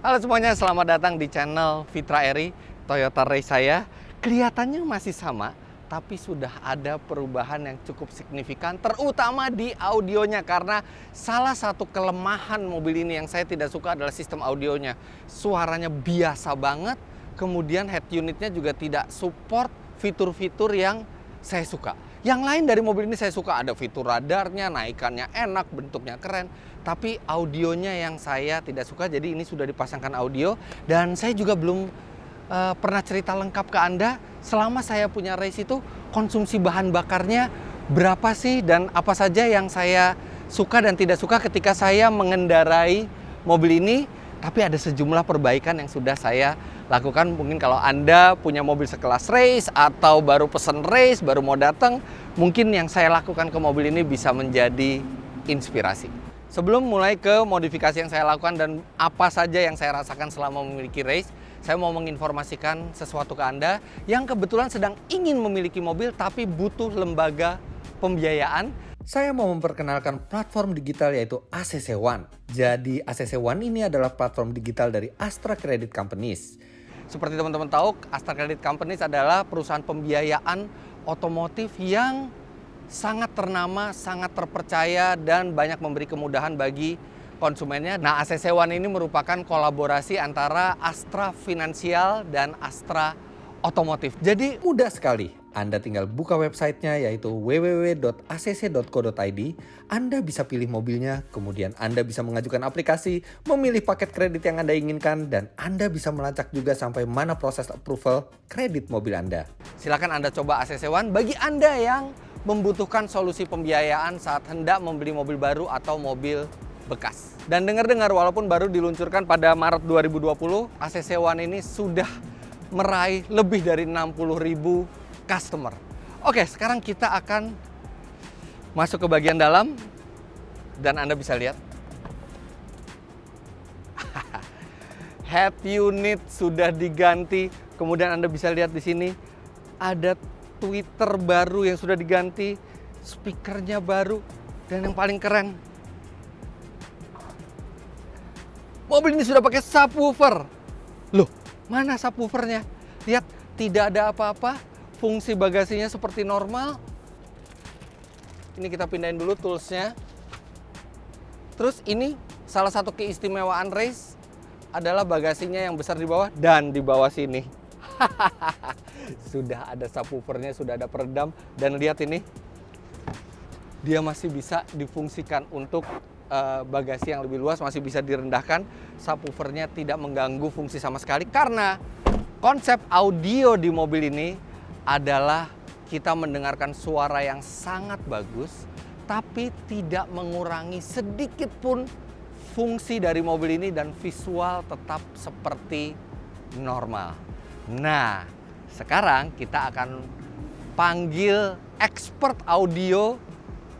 Halo semuanya, selamat datang di channel Fitra Eri, Toyota Race saya. Kelihatannya masih sama, tapi sudah ada perubahan yang cukup signifikan, terutama di audionya. Karena salah satu kelemahan mobil ini yang saya tidak suka adalah sistem audionya. Suaranya biasa banget, kemudian head unitnya juga tidak support fitur-fitur yang saya suka. Yang lain dari mobil ini saya suka, ada fitur radarnya, naikannya enak, bentuknya keren. Tapi audionya yang saya tidak suka, jadi ini sudah dipasangkan audio. Dan saya juga belum pernah cerita lengkap ke Anda, selama saya punya Race itu konsumsi bahan bakarnya berapa sih, dan apa saja yang saya suka dan tidak suka ketika saya mengendarai mobil ini. Tapi ada sejumlah perbaikan yang sudah saya lakukan. Mungkin kalau Anda punya mobil sekelas Race atau baru pesen Race, baru mau datang, mungkin yang saya lakukan ke mobil ini bisa menjadi inspirasi. Sebelum mulai ke modifikasi yang saya lakukan dan apa saja yang saya rasakan selama memiliki Race, saya mau menginformasikan sesuatu ke Anda yang kebetulan sedang ingin memiliki mobil tapi butuh lembaga pembiayaan. Saya mau memperkenalkan platform digital yaitu ACC One. Jadi ACC One ini adalah platform digital dari Astra Credit Companies. Seperti teman-teman tahu, Astra Credit Companies adalah perusahaan pembiayaan otomotif yang sangat ternama, sangat terpercaya, dan banyak memberi kemudahan bagi konsumennya. Nah, ACC One ini merupakan kolaborasi antara Astra Finansial dan Astra Otomotif. Jadi mudah sekali. Anda tinggal buka websitenya yaitu www.acc.co.id. Anda bisa pilih mobilnya, kemudian Anda bisa mengajukan aplikasi, memilih paket kredit yang Anda inginkan, dan Anda bisa melacak juga sampai mana proses approval kredit mobil Anda. Silakan Anda coba ACC One bagi Anda yang membutuhkan solusi pembiayaan saat hendak membeli mobil baru atau mobil bekas. Dan dengar-dengar walaupun baru diluncurkan pada Maret 2020, ACC One ini sudah meraih lebih dari 60.000 customer. Oke, sekarang kita akan masuk ke bagian dalam dan Anda bisa lihat head unit sudah diganti. Kemudian Anda bisa lihat di sini ada tweeter baru yang sudah diganti, speakernya baru, dan yang paling keren, mobil ini sudah pakai subwoofer. Loh, mana subwoofernya? Lihat, tidak ada apa-apa. Fungsi bagasinya seperti normal. Ini kita pindahin dulu toolsnya. Terus ini salah satu keistimewaan Race adalah bagasinya yang besar di bawah dan di bawah sini. Sudah ada subwoofernya, sudah ada peredam, dan lihat ini, dia masih bisa difungsikan untuk bagasi yang lebih luas, masih bisa direndahkan. Subwoofernya tidak mengganggu fungsi sama sekali karena konsep audio di mobil ini adalah kita mendengarkan suara yang sangat bagus, tapi tidak mengurangi sedikit pun fungsi dari mobil ini, dan visual tetap seperti normal. Nah, sekarang kita akan panggil expert audio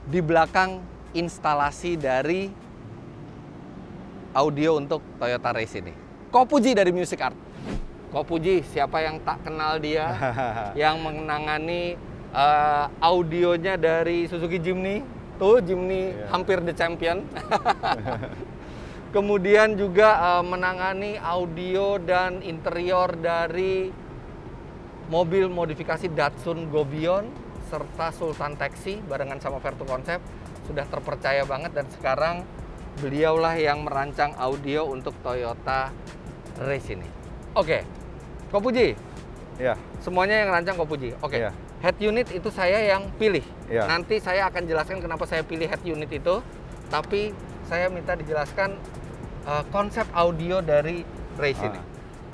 di belakang instalasi dari audio untuk Toyota Race ini. Kopuji dari Music Art. Kopuji, siapa yang tak kenal dia, yang menangani audionya dari Suzuki Jimny. Tuh, Jimny hampir the champion. Kemudian juga menangani audio dan interior dari mobil modifikasi Datsun Gobion serta Sultan Taxi barengan sama Vertu Concept. Sudah terpercaya banget, dan sekarang beliaulah yang merancang audio untuk Toyota Race ini. Oke, Kopuji. Ya. Semuanya yang rancang Kopuji. Oke. Ya. Head unit itu saya yang pilih. Ya. Nanti saya akan jelaskan kenapa saya pilih head unit itu. Tapi saya minta dijelaskan konsep audio dari Race ini.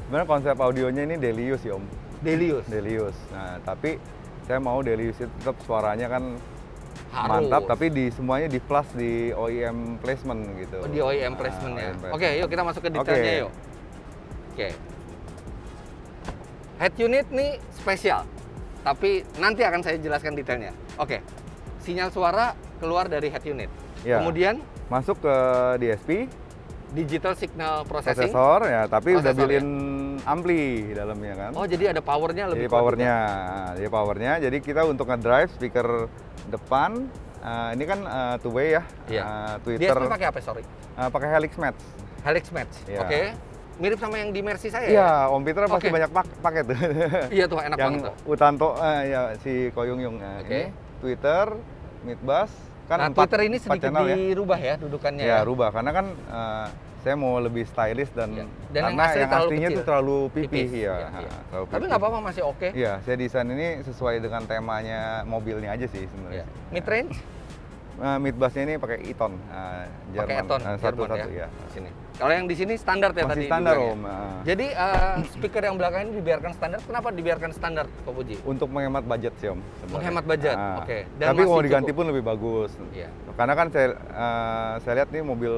Sebenarnya konsep audionya ini Delius ya Om. Delius. Nah, tapi saya mau Delius itu tetap suaranya kan Harus. mantap, tapi semuanya di plus di OEM placement gitu. Oh, di OEM placementnya. OEM Oke, yuk kita masuk ke detailnya yuk. Oke. Head unit nih spesial, tapi nanti akan saya jelaskan detailnya. Oke, sinyal suara keluar dari head unit. Ya. Kemudian masuk ke DSP, digital signal processing. prosesor ya, tapi udah Prosesor, built-in ampli dalamnya kan. Oh, jadi ada powernya lebih Jadi kuat powernya, jadi kita untuk ngedrive speaker depan, ini kan two way ya. Iya. Twitter. DSP pakai apa, sorry? Pakai Helix Match. Helix Match. Iya. Oke. Mirip sama yang di Mercy saya Iya, ya? Om Peter pasti Oke. banyak pakai tuh. Iya tuh, enak Yang banget tuh. Utanto, ya si Koyung Yung. Nah, Oke. ini Twitter, Midbus, kan Nah, 4 Twitter ini sedikit channel ya. dirubah ya dudukannya Ya, ya? rubah karena kan saya mau lebih stylish Iya. dan, Dan yang karena asli yang terlalu aslinya kecil. tuh terlalu pipih Tipis, ya. iya, Ha, iya. terlalu Tapi pipih. nggak apa-apa, masih oke. Iya, saya desain ini sesuai dengan temanya mobilnya aja sih sebenarnya. Iya. Mid range? Midbusnya ini pakai Eton, Jerman. Pakai Eton, Jerman satu-satu ya. ya. Sini. Kalau yang di sini standar ya tadi Masih standar dibilang Om. ya? Jadi speaker yang belakang ini dibiarkan standar. Kenapa dibiarkan standar, Ko Puji? Untuk menghemat budget sih Om. sebenarnya. Menghemat budget, oke. Dan Tapi masih mau diganti cukup. pun lebih bagus. Iya. Karena kan saya lihat nih mobil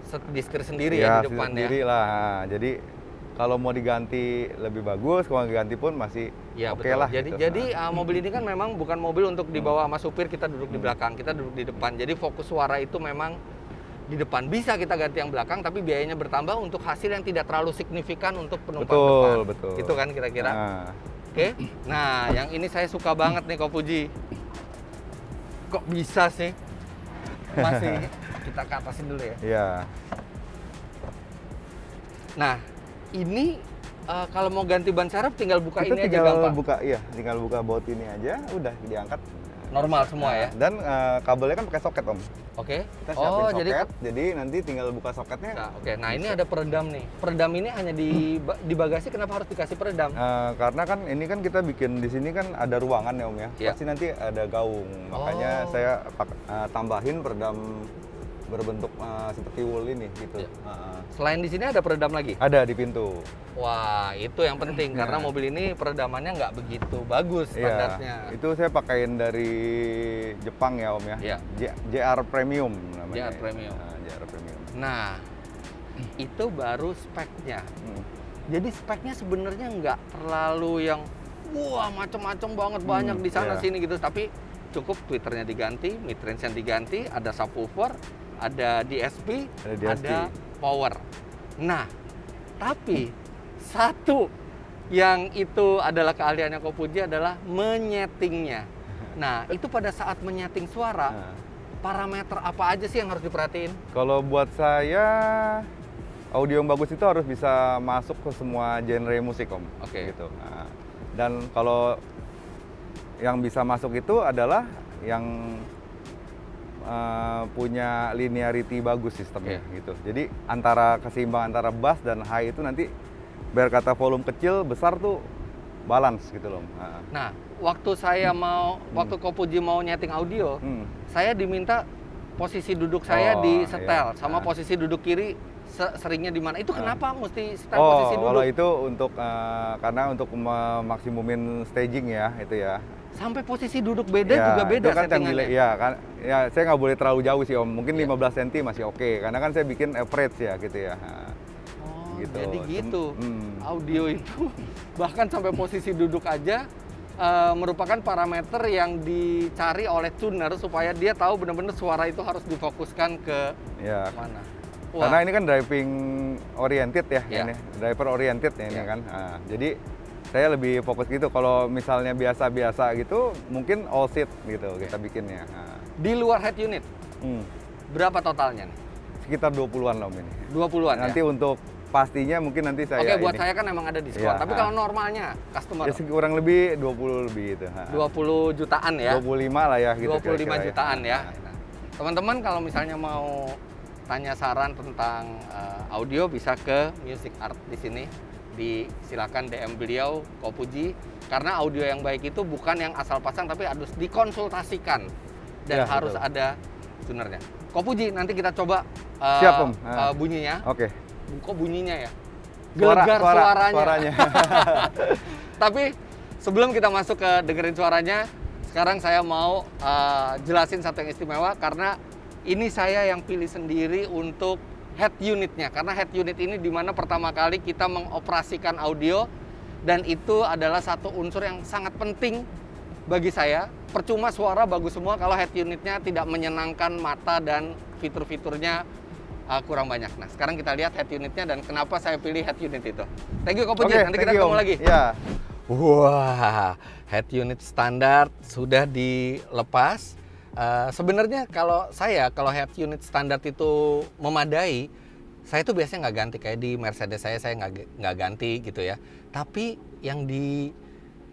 Di setir sendiri ya di depan sendiri ya. lah. Jadi kalau mau diganti lebih bagus, kalau diganti pun masih Iya, oke betul. lah. Jadi gitu. jadi mobil ini kan memang bukan mobil untuk dibawa sama supir, kita duduk di belakang, kita duduk di depan. Jadi fokus suara itu memang di depan. Bisa kita ganti yang belakang, tapi biayanya bertambah untuk hasil yang tidak terlalu signifikan untuk penumpang Betul, depan. betul. Itu kan kira-kira. Nah, Oke. Nah, yang ini saya suka banget nih, Ko Puji. Kok bisa sih? Masih kita ke atasin dulu ya. iya. Nah, ini kalau mau ganti ban serep tinggal buka Kita ini aja tinggal gampang. tinggal buka baut ini aja, udah diangkat. Normal semua ya. Dan kabelnya kan pakai soket Om. Oke. Kita siapin Oh, soket, jadi nanti tinggal buka soketnya. Nah, oke. Nah, ini ada peredam nih. Peredam ini hanya di bagasi, kenapa harus dikasih peredam? Karena kan ini kan kita bikin di sini kan ada ruangan ya Om ya. Iya. Pasti nanti ada gaung. Makanya Oh. saya tambahin peredam berbentuk seperti wool ini gitu. Iya. Selain di sini ada peredam lagi? Ada di pintu. Wah, itu yang penting karena mobil ini peredamannya nggak begitu bagus standarnya. Iya. Itu saya pakein dari Jepang ya Om ya. Iya. JR Premium namanya. JR Premium. JR Premium. Nah, itu baru speknya. Hmm. Jadi speknya sebenarnya nggak terlalu yang wah macem-macem banget banyak di sana iya. sini gitu, tapi cukup tweeternya diganti, mid-range-nya diganti, ada subwoofer, ada DSP, Ada DSP. ada power. Nah, tapi satu yang itu adalah keahliannya Ko Puji adalah menyetingnya. Nah, itu pada saat menyeting suara, Nah, parameter apa aja sih yang harus diperhatiin? kalau buat saya audio yang bagus itu harus bisa masuk ke semua genre musik Om. Oke. Gitu. Nah, dan kalau yang bisa masuk itu adalah yang punya linearity bagus sistemnya gitu. Jadi keseimbangan antara bass dan high itu nanti biar kata volume kecil besar tuh balance gitu loh. Nah, waktu saya waktu Ko Puji mau nyeting audio, saya diminta posisi duduk saya Oh, di setel iya. sama posisi duduk kiri seringnya di mana. Itu kenapa mesti setel Oh, posisi duduk? kalau itu untuk karena untuk memaksimumin staging ya itu ya. Sampai posisi duduk beda Ya, juga beda itu kan settingannya. ya kan ya saya nggak boleh terlalu jauh sih Om. Mungkin Iya. 15 cm masih oke karena kan saya bikin average ya gitu ya. Oh, Gitu. jadi gitu. Hmm. Audio itu bahkan sampai posisi duduk aja merupakan parameter yang dicari oleh tuner supaya dia tahu benar-benar suara itu harus difokuskan ke Ya. mana. Karena ini kan driving oriented ya, Iya. ini driver oriented ya ini Iya. kan. Jadi saya lebih fokus gitu. Kalau misalnya biasa-biasa gitu, mungkin all seat gitu kita bikinnya. Di luar head unit, berapa totalnya nih? Sekitar 20-an lah Om ini. 20-an Nanti ya? untuk pastinya mungkin nanti saya Oke, buat ini. saya kan emang ada diskon. Iya, Tapi kalau normalnya customer Ya kurang lebih 20 lebih gitu. 20 jutaan ya. 25 lah ya gitu. 25 kira-kira jutaan ya. Nah. Teman-teman kalau misalnya mau tanya saran tentang audio bisa ke Music Art di sini. Silakan DM beliau Ko Puji karena audio yang baik itu bukan yang asal pasang tapi harus dikonsultasikan dan Ya, harus betul. ada tunernya. Ko Puji nanti kita coba Siap Om. bunyinya. Oke. Kok bunyinya ya? Gelegar suaranya. Suaranya. Tapi sebelum kita masuk ke dengerin suaranya, sekarang saya mau jelasin satu yang istimewa karena ini saya yang pilih sendiri untuk head unitnya. Karena head unit ini dimana pertama kali kita mengoperasikan audio dan itu adalah satu unsur yang sangat penting bagi saya. Percuma suara bagus semua kalau head unitnya tidak menyenangkan mata dan fitur-fiturnya kurang banyak. Nah, sekarang kita lihat head unitnya dan kenapa saya pilih head unit itu. Thank you Ko Puji, nanti kita ketemu lagi. Ya. Wah, head unit standar sudah dilepas. Sebenarnya kalau head unit standar itu memadai, saya tuh biasanya nggak ganti, kayak di Mercedes saya nggak ganti gitu ya. Tapi yang di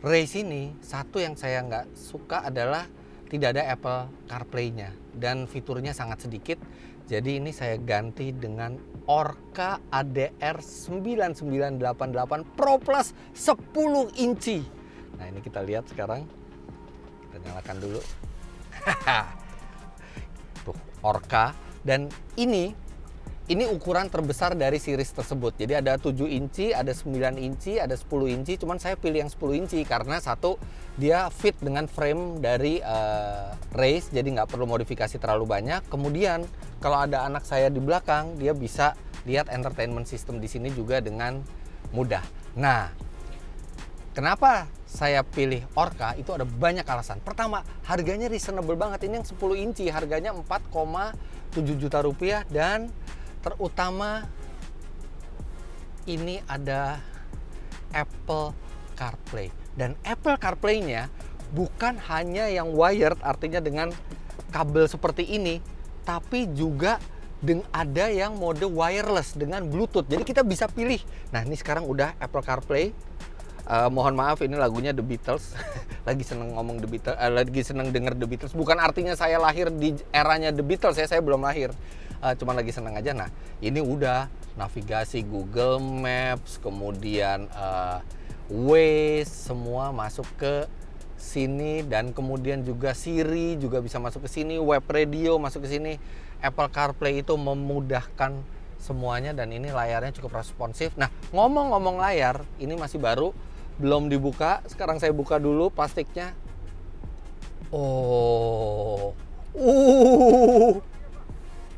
Race ini, satu yang saya nggak suka adalah tidak ada Apple CarPlay-nya dan fiturnya sangat sedikit. Jadi ini saya ganti dengan Orca ADR 9988 Pro Plus 10 inci. Nah ini kita lihat sekarang, kita nyalakan dulu. Tuh Orca, dan ini ukuran terbesar dari series tersebut. Jadi ada 7 inci, ada 9 inci, ada 10 inci. Cuman saya pilih yang 10 inci karena satu, dia fit dengan frame dari Race, jadi nggak perlu modifikasi terlalu banyak. Kemudian kalau ada anak saya di belakang, dia bisa lihat entertainment system di sini juga dengan mudah. Nah, kenapa saya pilih Orca? Itu ada banyak alasan. Pertama, harganya reasonable banget. Ini yang 10 inci, harganya 4,7 juta rupiah, dan terutama ini ada Apple CarPlay. Dan Apple CarPlay-nya bukan hanya yang wired, artinya dengan kabel seperti ini, tapi juga ada yang mode wireless dengan Bluetooth. Jadi kita bisa pilih. Nah ini sekarang udah Apple CarPlay. Mohon maaf, ini lagunya The Beatles. Lagi seneng ngomong The Beatles, lagi seneng denger The Beatles. Bukan artinya saya lahir di eranya The Beatles ya, saya belum lahir. Cuman lagi seneng aja. Nah ini udah navigasi Google Maps, kemudian Waze, semua masuk ke sini, dan kemudian juga Siri juga bisa masuk ke sini, web radio masuk ke sini. Apple CarPlay itu memudahkan semuanya, dan ini layarnya cukup responsif. Nah ngomong-ngomong layar, ini masih baru, belum dibuka. Sekarang saya buka dulu plastiknya.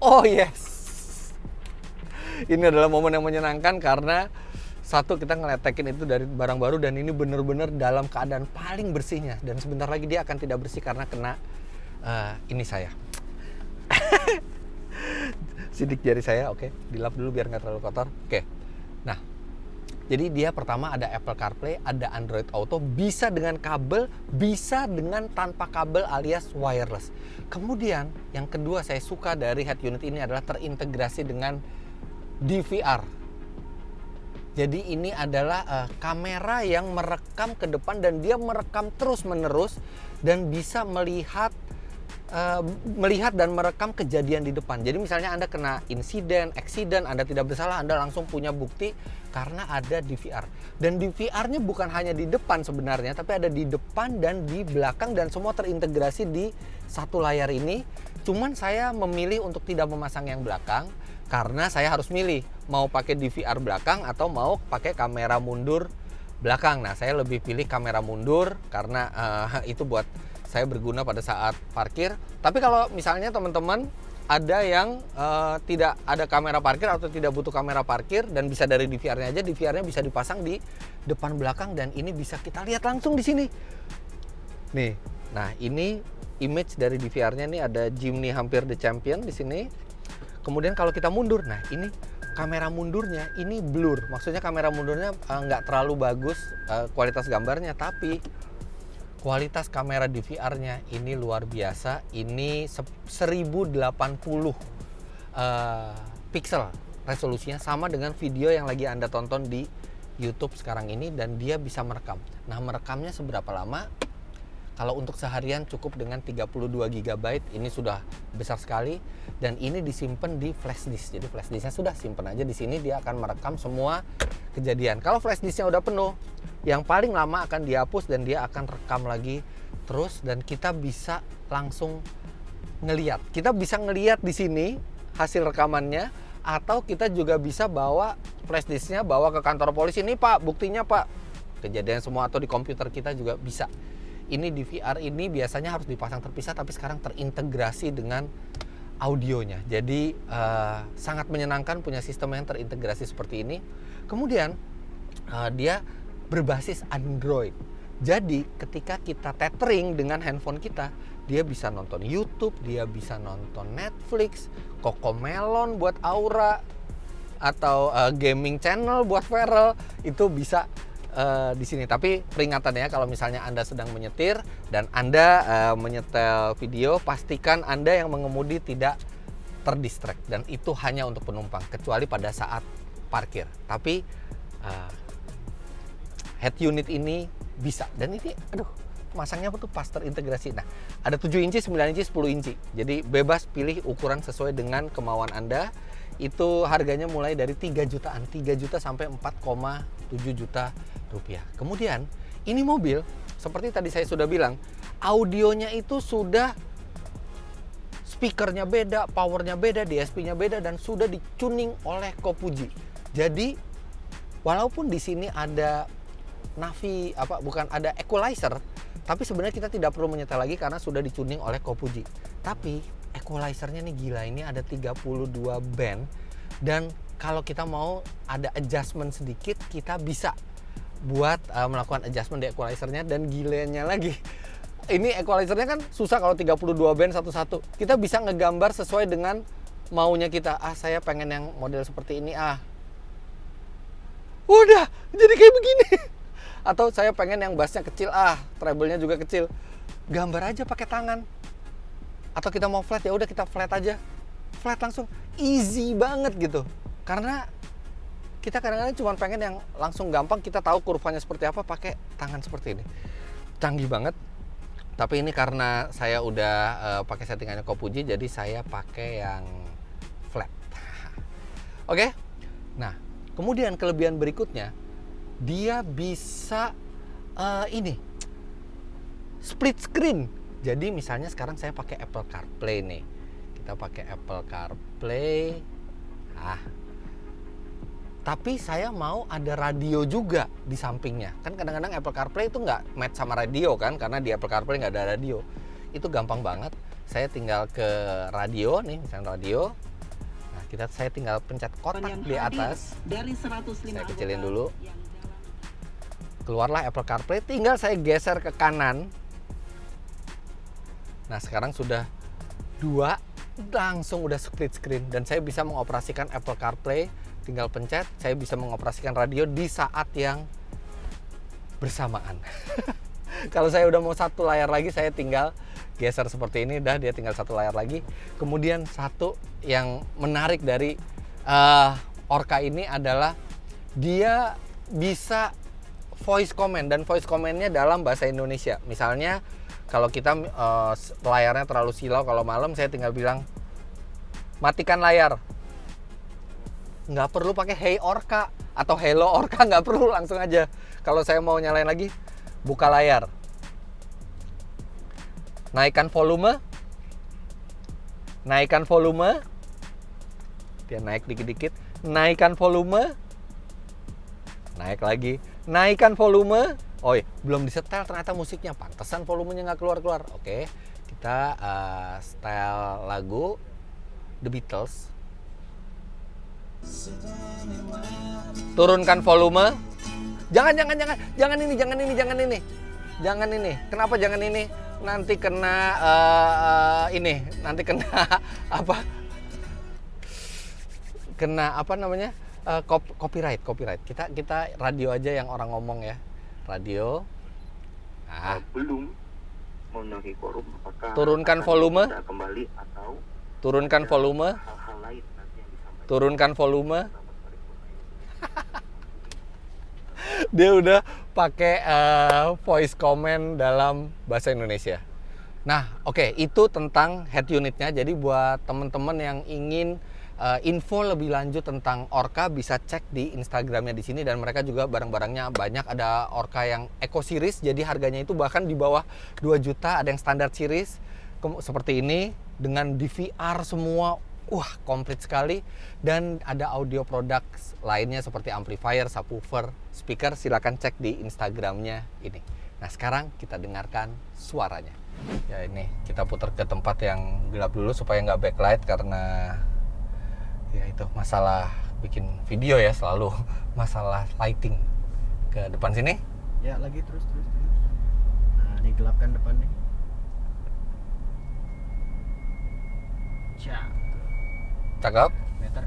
Oh yes, ini adalah momen yang menyenangkan karena satu, kita ngeletekin itu dari barang baru, dan ini bener-bener dalam keadaan paling bersihnya, dan sebentar lagi dia akan tidak bersih karena kena ini saya. Sidik jari saya, oke, dilap dulu biar nggak terlalu kotor. Oke, nah jadi dia pertama ada Apple CarPlay, ada Android Auto, bisa dengan kabel, bisa dengan tanpa kabel alias wireless. Kemudian yang kedua saya suka dari head unit ini adalah terintegrasi dengan DVR. Jadi ini adalah kamera yang merekam ke depan, dan dia merekam terus-menerus dan bisa melihat dan merekam kejadian di depan. Jadi misalnya Anda kena insiden, accident, Anda tidak bersalah, Anda langsung punya bukti karena ada DVR. Dan DVR-nya bukan hanya di depan sebenarnya, tapi ada di depan dan di belakang, dan semua terintegrasi di satu layar ini. Cuman saya memilih untuk tidak memasang yang belakang karena saya harus milih mau pakai DVR belakang atau mau pakai kamera mundur belakang. Nah, saya lebih pilih kamera mundur karena itu buat saya berguna pada saat parkir. Tapi kalau misalnya teman-teman ada yang tidak ada kamera parkir atau tidak butuh kamera parkir dan bisa dari DVR-nya aja, DVR-nya bisa dipasang di depan belakang, dan ini bisa kita lihat langsung di sini. Nih, nah ini image dari DVR-nya, nih ada Jimny hampir the champion di sini. Kemudian kalau kita mundur, nah ini kamera mundurnya ini blur. Maksudnya kamera mundurnya nggak terlalu bagus kualitas gambarnya, tapi kualitas kamera DVR-nya ini luar biasa. Ini 1080 pixel resolusinya, sama dengan video yang lagi Anda tonton di YouTube sekarang ini, dan dia bisa merekam. Nah, merekamnya seberapa lama? Kalau untuk seharian cukup dengan 32 GB, ini sudah besar sekali, dan ini disimpan di flash disk. Jadi flash disknya sudah simpan aja di sini, dia akan merekam semua kejadian. Kalau flash disknya udah penuh, yang paling lama akan dihapus dan dia akan rekam lagi terus, dan kita bisa langsung ngelihat. Kita bisa ngelihat di sini hasil rekamannya, atau kita juga bisa bawa flash disknya, bawa ke kantor polisi. Ini Pak, buktinya Pak. Kejadian semua, atau di komputer kita juga bisa. Ini DVR ini biasanya harus dipasang terpisah, tapi sekarang terintegrasi dengan audionya. Jadi sangat menyenangkan punya sistem yang terintegrasi seperti ini. Kemudian dia berbasis Android. Jadi ketika kita tethering dengan handphone kita, dia bisa nonton YouTube, dia bisa nonton Netflix, Cocomelon buat Aura, atau gaming channel buat Feral, itu bisa di sini. Tapi peringatan ya, kalau misalnya Anda sedang menyetir dan Anda menyetel video, pastikan Anda yang mengemudi tidak terdistract, dan itu hanya untuk penumpang kecuali pada saat parkir. Tapi head unit ini bisa, dan ini masangnya tuh pas terintegrasi. Nah, ada 7 inci, 9 inci, 10 inci. Jadi bebas pilih ukuran sesuai dengan kemauan Anda. Itu harganya mulai dari 3 jutaan, 3 juta sampai 4,7 juta rupiah. Kemudian ini mobil seperti tadi saya sudah bilang, audionya itu sudah, speakernya beda, powernya beda, DSP-nya beda, dan sudah dicuning oleh Kofuji. Jadi walaupun di sini ada ada equalizer, tapi sebenarnya kita tidak perlu menyetel lagi karena sudah dicuning oleh Kofuji. Tapi equalizernya nih gila, ini ada 32 band, dan kalau kita mau ada adjustment sedikit, kita bisa buat melakukan adjustment di equalizernya. Dan gilanya lagi, ini equalizernya kan susah kalau 32 band satu-satu. Kita bisa ngegambar sesuai dengan maunya kita. Saya pengen yang model seperti ini. Udah jadi kayak begini. Atau saya pengen yang bassnya kecil, treble-nya juga kecil. Gambar aja pakai tangan. Atau kita mau flat, ya udah kita flat aja. Flat langsung, easy banget gitu. Karena kita kadang-kadang cuma pengen yang langsung gampang, kita tahu kurvanya seperti apa pakai tangan seperti ini. Canggih banget. Tapi ini karena saya udah pakai settingannya Kofuji, jadi saya pakai yang flat. Oke. Nah, kemudian kelebihan berikutnya, dia bisa split screen. Jadi misalnya sekarang saya pakai Apple CarPlay nih. Kita pakai Apple CarPlay. Tapi saya mau ada radio juga di sampingnya. Kan kadang-kadang Apple CarPlay itu nggak match sama radio kan, karena di Apple CarPlay nggak ada radio. Itu gampang banget. Saya tinggal ke radio nih, misalnya radio. Nah, saya tinggal pencet kotak di atas. Dari 105 saya kecilin dulu. Keluarlah Apple CarPlay, tinggal saya geser ke kanan. Nah, sekarang sudah 2, langsung udah split screen, dan saya bisa mengoperasikan Apple CarPlay, tinggal pencet, saya bisa mengoperasikan radio di saat yang bersamaan. Kalau saya udah mau satu layar lagi, saya tinggal geser seperti ini, dia tinggal satu layar lagi. Kemudian satu yang menarik dari Orca ini adalah dia bisa voice command, dan voice commandnya dalam bahasa Indonesia. Misalnya kalau kita layarnya terlalu silau kalau malam, saya tinggal bilang matikan layar. Nggak perlu pakai Hey Orca atau Hello Orca, nggak perlu, langsung aja. Kalau saya mau nyalain lagi, buka layar, naikkan volume, dia naik dikit-dikit, naikkan volume, naik lagi, naikkan volume. Belum disetel ternyata musiknya, pantesan volumenya nggak keluar-keluar. Oke, kita setel lagu The Beatles. Turunkan volume. Jangan ini. Kenapa jangan ini? Nanti kena copyright. Kita radio aja yang orang ngomong ya. Radio. Belum memenuhi quorum, apakah turunkan volume. Kembali atau turunkan volume. Hal-hal lain nanti yang disampaikan. Turunkan volume. Dia udah pakai voice command dalam bahasa Indonesia. Nah, oke, itu tentang head unitnya. Jadi buat teman-teman yang ingin info lebih lanjut tentang Orca, bisa cek di Instagramnya di sini, dan mereka juga barang-barangnya banyak. Ada Orca yang Eco Series, jadi harganya itu bahkan di bawah 2 juta. Ada yang standar series seperti ini dengan DVR semua. Komplit sekali. Dan ada audio products lainnya seperti amplifier, subwoofer, speaker. Silakan cek di Instagramnya ini. Nah, sekarang kita dengarkan suaranya. Ya, ini kita putar ke tempat yang gelap dulu supaya nggak backlight, karena ya itu masalah bikin video ya, selalu masalah lighting. Ke depan sini. Ya, lagi terus. Nah, ini gelap kan depan nih. Cakep. Meter.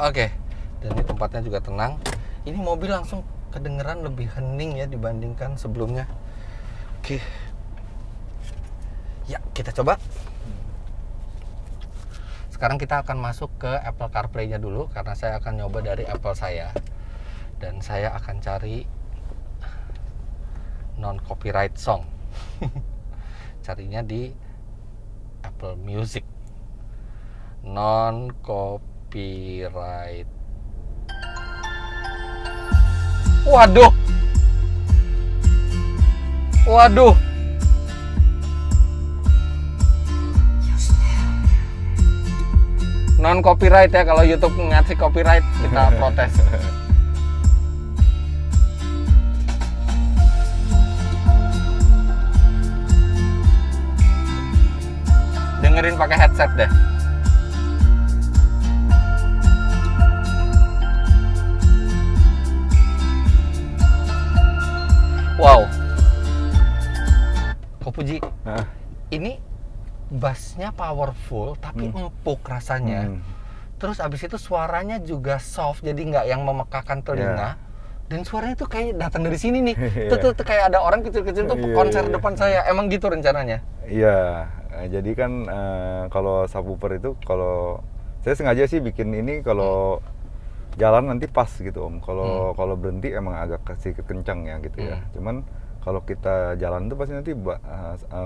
Oke. Dan ini tempatnya juga tenang. Ini mobil langsung kedengeran lebih hening ya dibandingkan sebelumnya. Oke. Ya, kita coba. sekarang kita akan masuk ke Apple CarPlay-nya dulu karena saya akan nyoba dari Apple saya. Dan saya akan cari non copyright song. Carinya di Apple Music. Non copyright. Waduh. Waduh. Non copyright ya, kalau YouTube ngasih copyright kita protes. Dengerin pakai headset deh. Wow. Kopuji, ini bassnya powerful tapi empuk rasanya. Terus abis itu suaranya juga soft, jadi nggak yang memekakan telinga. Dan suaranya tuh kayak datang dari sini nih. Tuh kayak ada orang kecil-kecil tuh konser depan saya. Emang gitu rencananya? Iya. Jadi kan kalau subwoofer itu, kalau saya sengaja sih bikin ini kalau jalan nanti pas gitu Om. Kalau berhenti emang agak kasih kencang ya gitu ya. Cuman kalau kita jalan tuh pasti nanti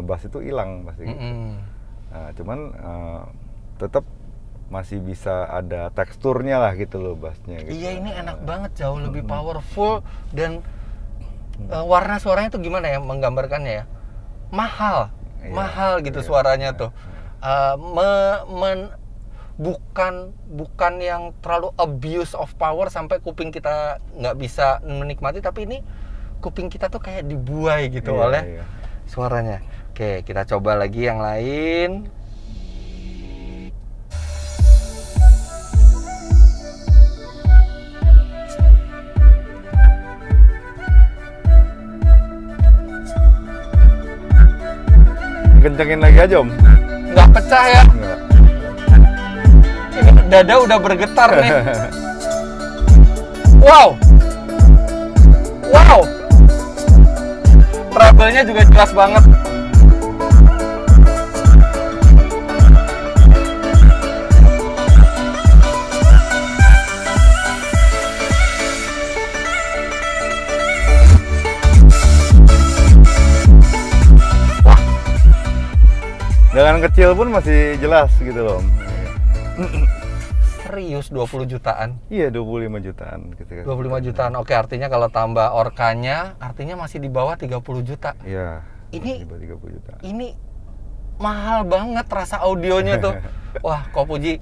bass itu hilang pasti gitu. Cuman tetap masih bisa ada teksturnya lah gitu loh bassnya gitu. Iya, ini enak banget, jauh lebih powerful. Dan warna suaranya tuh gimana ya menggambarkannya ya, mahal gitu suaranya tuh. Bukan yang terlalu abuse of power sampai kuping kita nggak bisa menikmati, tapi ini kuping kita tuh kayak dibuai gitu oleh suaranya. Oke, kita coba lagi yang lain. Kencengin lagi aja Om. Nggak pecah ya? Nggak. Ini dada udah bergetar nih. Wow. Treble-nya juga jelas banget. Dengan kecil pun masih jelas gitu loh. Serius 20 jutaan? Iya, 25 jutaan. 25 jutaan, oke, artinya kalau tambah orkanya, artinya masih di bawah 30 juta. Iya, Ini di bawah 30 juta. Ini mahal banget rasa audionya tuh. Wah, Kopuji,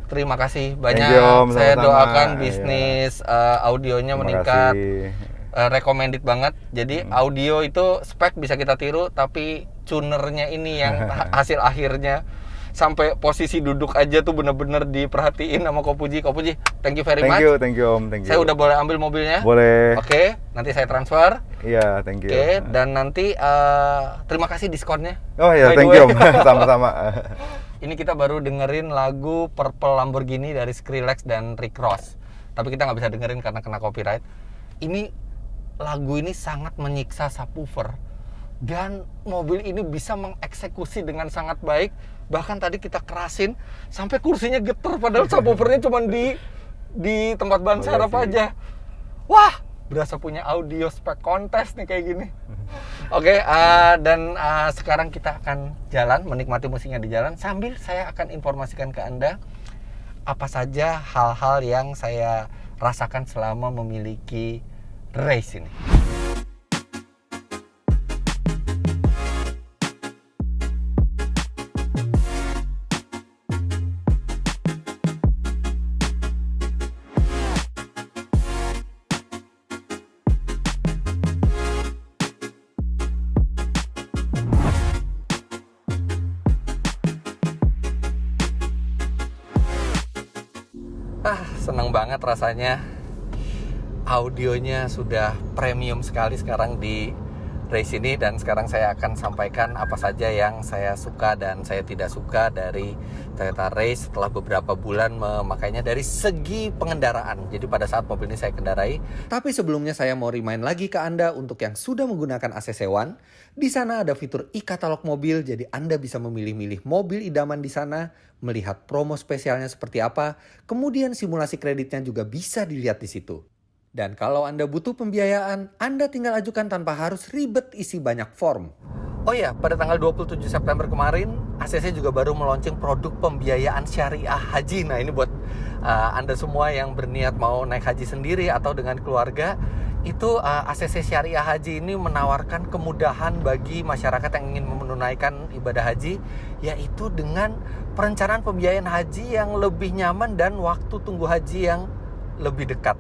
terima kasih banyak. Thank you, Om, Saya sama-sama. doakan bisnis audionya Terima meningkat. kasih. Recommended banget. Jadi audio itu spek bisa kita tiru, tapi tunernya ini yang hasil akhirnya sampai posisi duduk aja tuh bener-bener diperhatiin sama Kopuji. Kopuji, thank you very much. Thank you Om, thank you. Saya udah boleh ambil mobilnya? Boleh. Oke, nanti saya transfer. Iya, thank you. Oke, dan nanti terima kasih diskonnya. Oh iya, By the thank way. you Om. Sama-sama. Ini kita baru dengerin lagu Purple Lamborghini dari Skrillex dan Rick Ross. Tapi kita nggak bisa dengerin karena kena copyright. Lagu ini sangat menyiksa subwoofer. Dan mobil ini bisa mengeksekusi dengan sangat baik. Bahkan tadi kita kerasin sampai kursinya getar, padahal subwoofernya cuma di tempat ban serep aja. Wah, berasa punya audio spek kontes nih kayak gini. Oke, dan sekarang kita akan jalan, menikmati musiknya di jalan, sambil saya akan informasikan ke Anda apa saja hal-hal yang saya rasakan selama memiliki race ini. Seneng banget rasanya. Audionya sudah premium sekali sekarang di race ini, dan sekarang saya akan sampaikan apa saja yang saya suka dan saya tidak suka dari Toyota Race setelah beberapa bulan memakainya dari segi pengendaraan. Jadi pada saat mobil ini saya kendarai. Tapi sebelumnya saya mau remind lagi ke Anda untuk yang sudah menggunakan ACC One, di sana ada fitur e-katalog mobil, jadi Anda bisa memilih-milih mobil idaman di sana, melihat promo spesialnya seperti apa, kemudian simulasi kreditnya juga bisa dilihat di situ. Dan kalau Anda butuh pembiayaan, Anda tinggal ajukan tanpa harus ribet isi banyak form. Oh ya, pada tanggal 27 September kemarin, ACC juga baru meluncing produk pembiayaan syariah haji. Nah, ini buat Anda semua yang berniat mau naik haji sendiri atau dengan keluarga, itu ACC Syariah Haji ini menawarkan kemudahan bagi masyarakat yang ingin menunaikan ibadah haji, yaitu dengan perencanaan pembiayaan haji yang lebih nyaman dan waktu tunggu haji yang lebih dekat.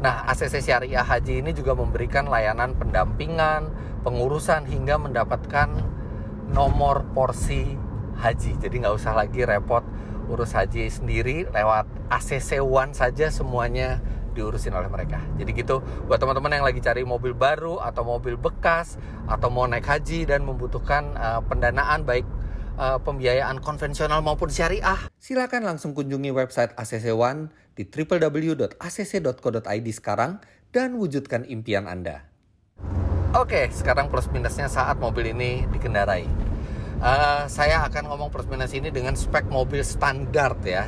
Nah, ACC Syariah Haji ini juga memberikan layanan pendampingan, pengurusan hingga mendapatkan nomor porsi haji. Jadi nggak usah lagi repot urus haji sendiri, lewat ACC One saja semuanya diurusin oleh mereka. Jadi gitu, buat teman-teman yang lagi cari mobil baru atau mobil bekas atau mau naik haji dan membutuhkan pendanaan baik pembiayaan konvensional maupun syariah, silakan langsung kunjungi website ACC One di www.acc.co.id sekarang dan wujudkan impian Anda. Oke, sekarang plus minusnya saat mobil ini dikendarai. Saya akan ngomong plus minus ini dengan spek mobil standar ya.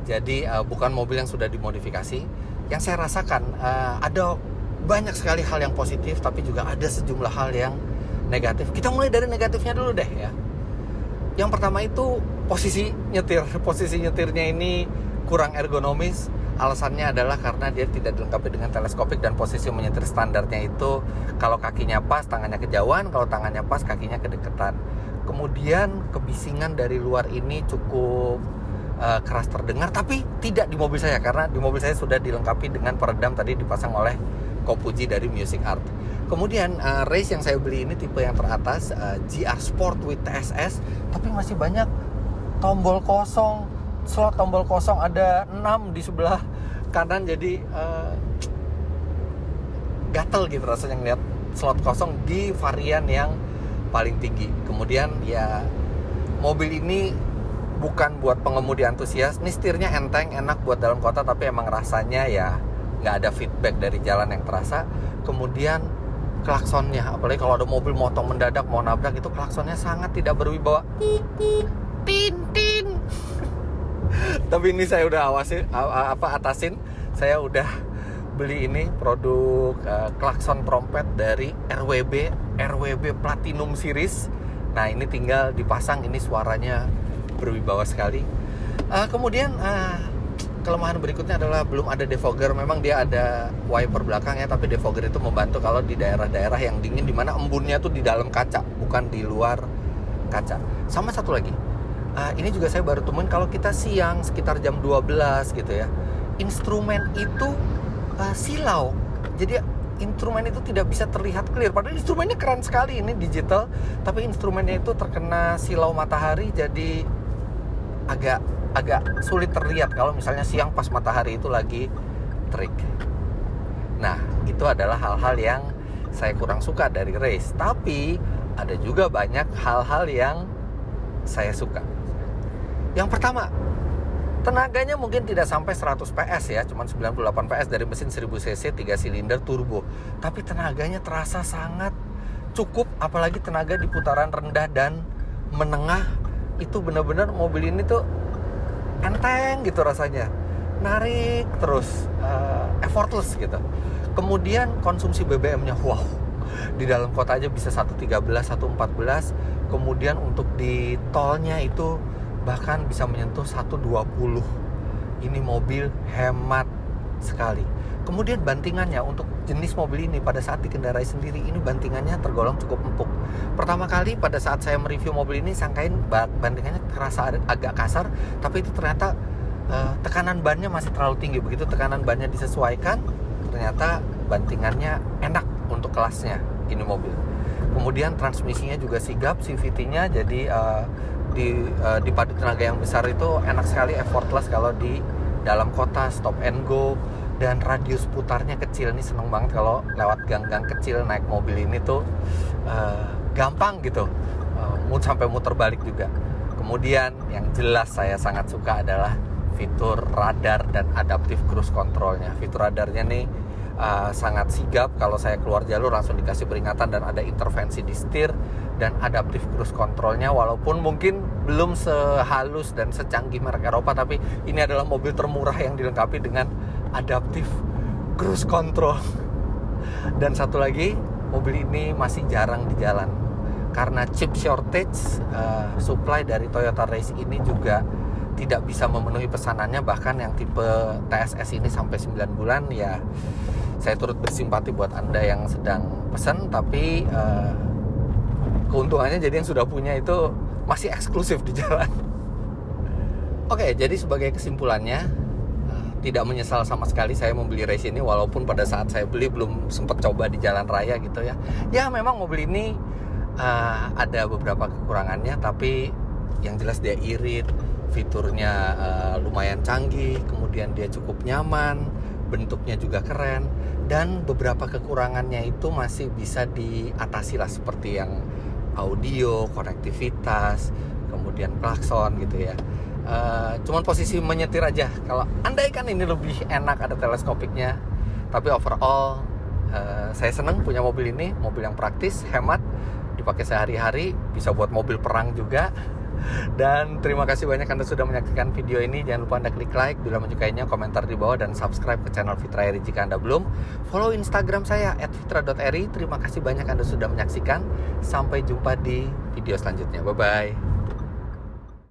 Jadi bukan mobil yang sudah dimodifikasi. Yang saya rasakan ada banyak sekali hal yang positif, tapi juga ada sejumlah hal yang negatif. Kita mulai dari negatifnya dulu deh ya. Yang pertama itu posisi nyetir. Posisi nyetirnya ini kurang ergonomis. Alasannya adalah karena dia tidak dilengkapi dengan teleskopik, dan posisi menyetir standarnya itu kalau kakinya pas, tangannya kejauhan, kalau tangannya pas, kakinya kedekatan. Kemudian kebisingan dari luar ini cukup keras terdengar, tapi tidak di mobil saya, karena di mobil saya sudah dilengkapi dengan peredam tadi dipasang oleh Kopuji dari Music Art. Kemudian race yang saya beli ini tipe yang teratas, GR Sport with TSS, tapi masih banyak tombol kosong, slot tombol kosong ada 6 di sebelah kanan, jadi gatel gitu rasanya ngeliat slot kosong di varian yang paling tinggi. Kemudian ya mobil ini bukan buat pengemudi antusias, nih setirnya enteng, enak buat dalam kota, tapi emang rasanya ya nggak ada feedback dari jalan yang terasa. Kemudian klaksonnya, apalagi kalau ada mobil motong mendadak mau nabrak, itu klaksonnya sangat tidak berwibawa. Tin tin. Tapi ini saya udah atasin. Saya udah beli ini produk klakson trompet dari RWB Platinum Series. Nah, ini tinggal dipasang, ini suaranya berwibawa sekali. Kemudian kelemahan berikutnya adalah belum ada defogger. Memang dia ada wiper belakang ya, tapi defogger itu membantu kalau di daerah-daerah yang dingin, di mana embunnya tuh di dalam kaca, bukan di luar kaca. Sama satu lagi, ini juga saya baru temuin kalau kita siang sekitar jam 12 gitu ya, instrumen itu silau. Jadi instrumen itu tidak bisa terlihat clear. Padahal instrumennya keren sekali, ini digital, tapi instrumennya itu terkena silau matahari, jadi agak sulit terlihat kalau misalnya siang pas matahari itu lagi terik. Nah, itu adalah hal-hal yang saya kurang suka dari race. Tapi ada juga banyak hal-hal yang saya suka. Yang pertama, tenaganya mungkin tidak sampai 100 PS ya, cuma 98 PS dari mesin 1000 cc 3 silinder turbo. Tapi tenaganya terasa sangat cukup, apalagi tenaga di putaran rendah dan menengah. Itu benar-benar mobil ini tuh enteng gitu rasanya, narik terus, effortless gitu. Kemudian konsumsi BBM-nya wow, di dalam kota aja bisa 113, 114. Kemudian untuk di tolnya itu bahkan bisa menyentuh 120. Ini mobil hemat sekali. Kemudian bantingannya untuk jenis mobil ini pada saat dikendarai sendiri, ini bantingannya tergolong cukup empuk. Pertama kali pada saat saya mereview mobil ini, sangkain bantingannya terasa agak kasar, tapi itu ternyata tekanan bannya masih terlalu tinggi. Begitu tekanan bannya disesuaikan, ternyata bantingannya enak untuk kelasnya ini mobil. Kemudian transmisinya juga sigap, CVT-nya, jadi di padu tenaga yang besar itu enak sekali, effortless kalau di dalam kota, stop and go. dan radius putarnya kecil. Ini seneng banget kalau lewat gang-gang kecil naik mobil ini tuh gampang gitu, sampai muter balik juga. Kemudian yang jelas saya sangat suka adalah fitur radar dan adaptive cruise controlnya. Fitur radarnya nih sangat sigap, kalau saya keluar jalur langsung dikasih peringatan dan ada intervensi di setir. Dan adaptive cruise controlnya walaupun mungkin belum sehalus dan secanggih merek Eropa, tapi ini adalah mobil termurah yang dilengkapi dengan adaptive cruise control. Dan satu lagi, mobil ini masih jarang di jalan karena chip shortage. Supply dari Toyota Race ini juga tidak bisa memenuhi pesanannya, bahkan yang tipe TSS ini sampai 9 bulan. Ya, saya turut bersimpati buat Anda yang sedang pesan, tapi keuntungannya jadi yang sudah punya itu masih eksklusif di jalan. Oke, jadi sebagai kesimpulannya, tidak menyesal sama sekali saya membeli Race ini, walaupun pada saat saya beli belum sempat coba di jalan raya gitu ya. Ya memang mobil ini ada beberapa kekurangannya, tapi yang jelas dia irit, fiturnya lumayan canggih, kemudian dia cukup nyaman, bentuknya juga keren, dan beberapa kekurangannya itu masih bisa diatasi lah, seperti yang audio, konektivitas, kemudian klakson gitu ya. Cuman posisi menyetir aja, kalau andaikan ini lebih enak ada teleskopiknya. Tapi overall saya seneng punya mobil ini, mobil yang praktis, hemat, dipakai sehari-hari, bisa buat mobil perang juga. Dan terima kasih banyak Anda sudah menyaksikan video ini. Jangan lupa Anda klik like bila menyukainya, komentar di bawah, dan subscribe ke channel Fitra Eri jika Anda belum. Follow Instagram saya @fitra.eri. Terima kasih banyak Anda sudah menyaksikan. Sampai jumpa di video selanjutnya. Bye-bye.